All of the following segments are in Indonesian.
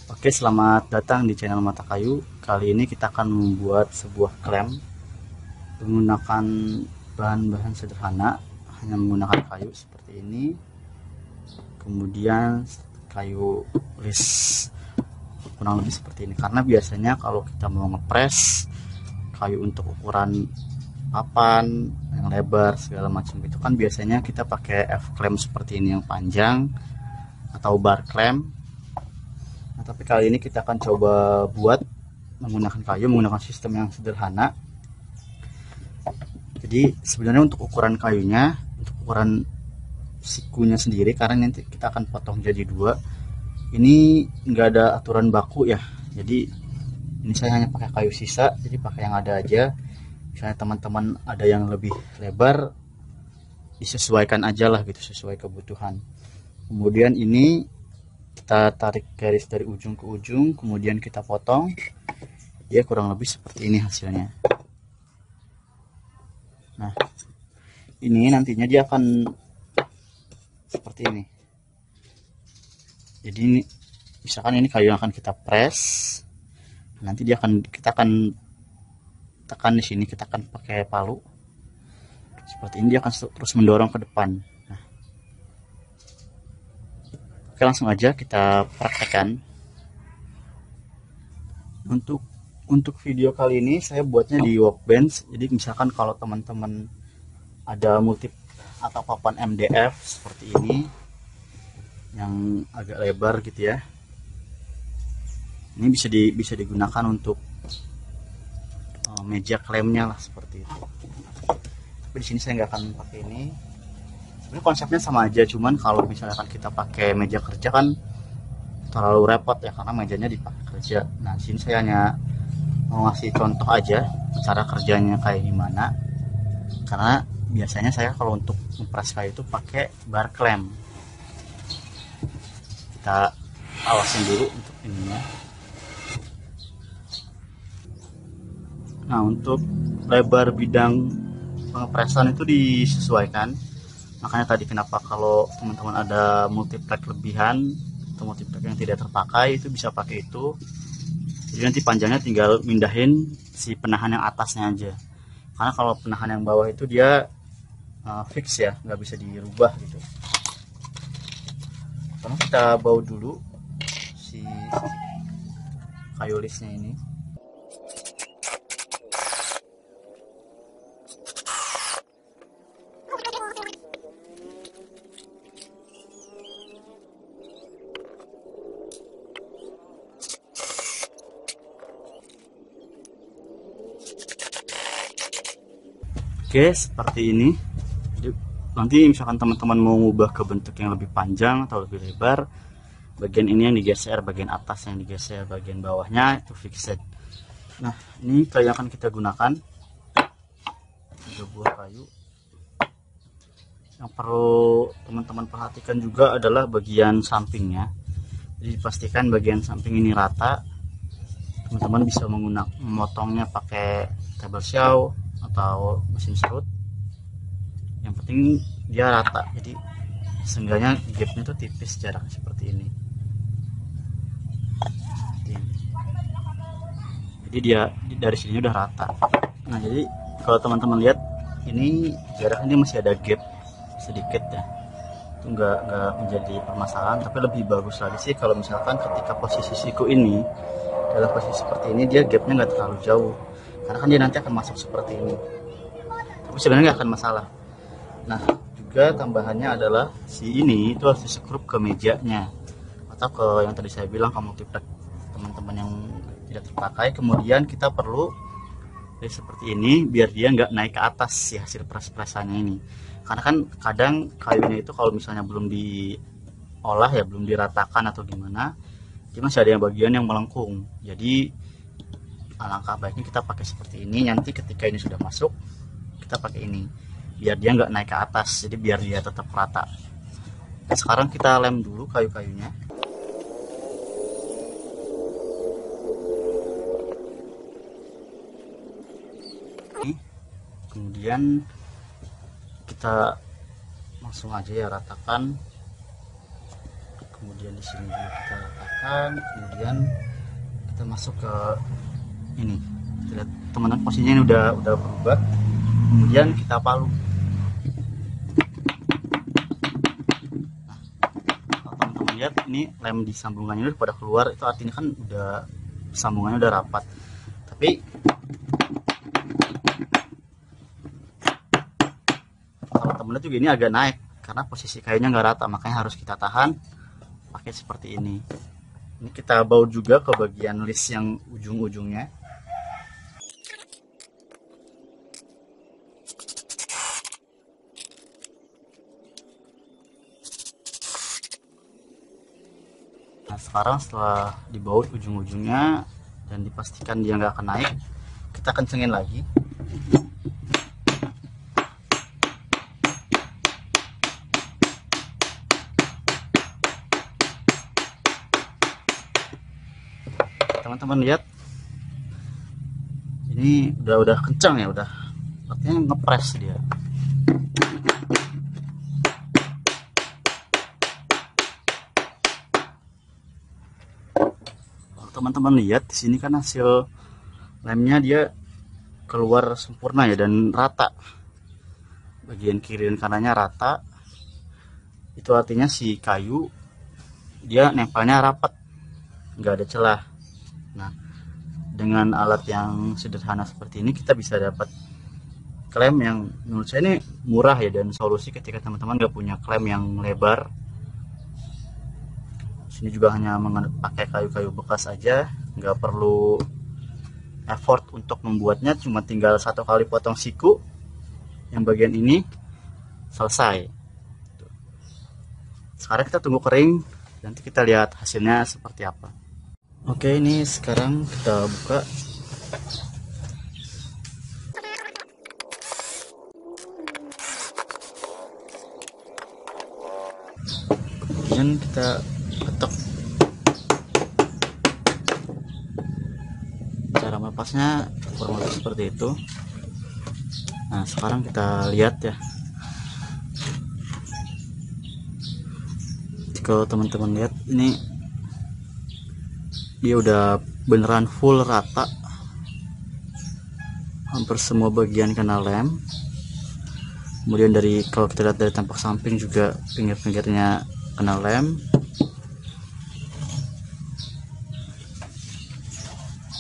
Oke, selamat datang di channel Mata Kayu. Kali ini kita akan membuat sebuah klem menggunakan bahan-bahan sederhana, hanya menggunakan kayu seperti ini. Kemudian kayu lis kurang lebih seperti ini. Karena biasanya kalau kita mau ngepres kayu untuk ukuran papan yang lebar segala macam itu kan biasanya kita pakai F klem seperti ini yang panjang atau bar klem. Nah, tapi kali ini kita akan coba buat menggunakan kayu, menggunakan sistem yang sederhana. Jadi sebenarnya untuk ukuran kayunya, untuk ukuran sikunya sendiri, karena nanti kita akan potong jadi dua, ini nggak ada aturan baku ya. Jadi ini saya hanya pakai kayu sisa, jadi pakai yang ada aja. Misalnya teman-teman ada yang lebih lebar, disesuaikan aja lah gitu, sesuai kebutuhan. Kemudian ini kita tarik garis dari ujung ke ujung, kemudian kita potong. Ya kurang lebih seperti ini hasilnya. Nah, ini nantinya dia akan seperti ini. Jadi ini, misalkan ini kayu yang akan kita press, nanti kita akan tekan di sini, kita akan pakai palu. Seperti ini dia akan terus mendorong ke depan. Nah, oke, langsung aja kita praktekkan. Untuk video kali ini saya buatnya di workbench. Jadi misalkan kalau teman-teman ada multi atau papan MDF seperti ini yang agak lebar gitu ya, ini bisa digunakan untuk meja klemnya lah seperti itu. Tapi di sini saya nggak akan pakai ini. Sebenarnya konsepnya sama aja, cuman kalau misalkan kita pakai meja kerja kan terlalu repot ya, karena mejanya dipakai kerja. Nah, di sini saya hanya mau ngasih contoh aja cara kerjanya kayak gimana, karena biasanya saya kalau untuk ngepres kayu itu pakai bar klem. Kita awasin dulu untuk ininya. Nah, untuk lebar bidang pengepresan itu disesuaikan. Makanya tadi kenapa kalau teman-teman ada multiplek lebihan atau multiplek yang tidak terpakai, itu bisa pakai itu. Jadi nanti panjangnya tinggal mindahin si penahan yang atasnya aja. Karena kalau penahan yang bawah itu dia fix ya, nggak bisa dirubah gitu. Pertama kita baut dulu si kayu lisnya ini. Oke, seperti ini. Jadi, nanti misalkan teman-teman mau ngubah ke bentuk yang lebih panjang atau lebih lebar, bagian ini yang digeser, bagian atas yang digeser, bagian bawahnya itu fixed. Nah, ini kayu yang akan kita gunakan, 3 buah kayu. Yang perlu teman-teman perhatikan juga adalah bagian sampingnya. Jadi pastikan bagian samping ini rata. Teman-teman bisa memotongnya pakai table saw atau mesin serut. Yang penting dia rata, jadi seenggaknya gapnya tuh tipis, jarak seperti ini. Jadi dia dari sini udah rata. Nah, jadi kalau teman-teman lihat ini jaraknya masih ada gap sedikit ya, itu nggak menjadi permasalahan. Tapi lebih bagus lagi sih kalau misalkan ketika posisi siku ini dalam posisi seperti ini, dia gapnya nggak terlalu jauh, karena kan dia nanti akan masuk seperti ini. Tapi sebenarnya nggak akan masalah. Nah, juga tambahannya adalah si ini itu harus disekrup ke mejanya atau ke yang tadi saya bilang ke multiplek teman-teman yang tidak terpakai. Kemudian kita perlu seperti ini biar dia nggak naik ke atas si hasil pres-presannya ini. Karena kan kadang kayunya itu kalau misalnya belum diolah ya, belum diratakan atau gimana, dia masih ada yang bagian yang melengkung. Jadi alangkah baiknya kita pakai seperti ini. Nanti ketika ini sudah masuk, kita pakai ini biar dia nggak naik ke atas, jadi biar dia tetap rata. Nah, sekarang kita lem dulu kayu-kayunya. Kemudian kita langsung aja ya ratakan. kemudian di sini juga kita letakkan, kemudian kita masuk ke ini. Kita lihat teman-teman posisinya ini udah berubah, kemudian kita palu. Nah, kalau teman-teman lihat ini lem di sambungannya udah pada keluar, itu artinya kan udah sambungannya udah rapat. Tapi kalau teman lihat juga ini agak naik karena posisi kayunya nggak rata, makanya harus kita tahan pakai seperti ini. Ini kita baut juga ke bagian list yang ujung-ujungnya. Nah, sekarang setelah dibaut ujung-ujungnya dan dipastikan dia nggak akan naik, kita kencengin lagi. Teman-teman lihat, ini udah kencang ya, udah artinya ngepres dia. Kalau teman-teman lihat di sini kan hasil lemnya dia keluar sempurna ya dan rata, bagian kiri dan kanannya rata. Itu artinya si kayu dia nempelnya rapat, nggak ada celah. Nah, dengan alat yang sederhana seperti ini kita bisa dapat klem yang menurut saya ini murah ya, dan solusi ketika teman-teman nggak punya klem yang lebar. Sini juga hanya pakai kayu-kayu bekas aja, nggak perlu effort untuk membuatnya, cuma tinggal 1 kali potong siku yang bagian ini, selesai. Sekarang kita tunggu kering, nanti kita lihat hasilnya seperti apa. Oke, ini sekarang kita buka. Kemudian kita ketok. Cara melepasnya kurang lebih seperti itu. Nah, sekarang kita lihat ya. Kalau teman-teman lihat ini, dia udah beneran full rata, hampir semua bagian kena lem. Kemudian kalau kita lihat dari tampak samping juga pinggir-pinggirnya kena lem,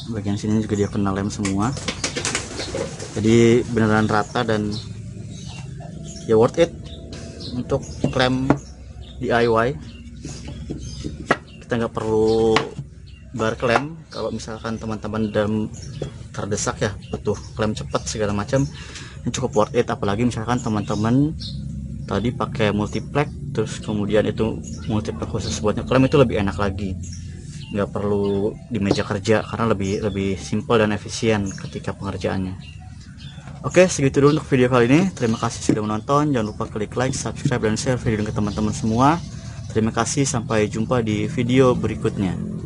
bagian sini juga dia kena lem semua. Jadi beneran rata dan ya worth it untuk klem DIY. Kita nggak perlu bar klem kalau misalkan teman-teman dalam terdesak ya, butuh klem cepat segala macam, ini cukup worth it. Apalagi misalkan teman-teman tadi pakai multiplex, terus kemudian itu multiplex khusus buatnya klem, itu lebih enak lagi, nggak perlu di meja kerja karena lebih simple dan efisien ketika pengerjaannya. Oke, segitu dulu untuk video kali ini. Terima kasih sudah menonton, jangan lupa klik like, subscribe, dan share video ini ke teman-teman semua. Terima kasih, sampai jumpa di video berikutnya.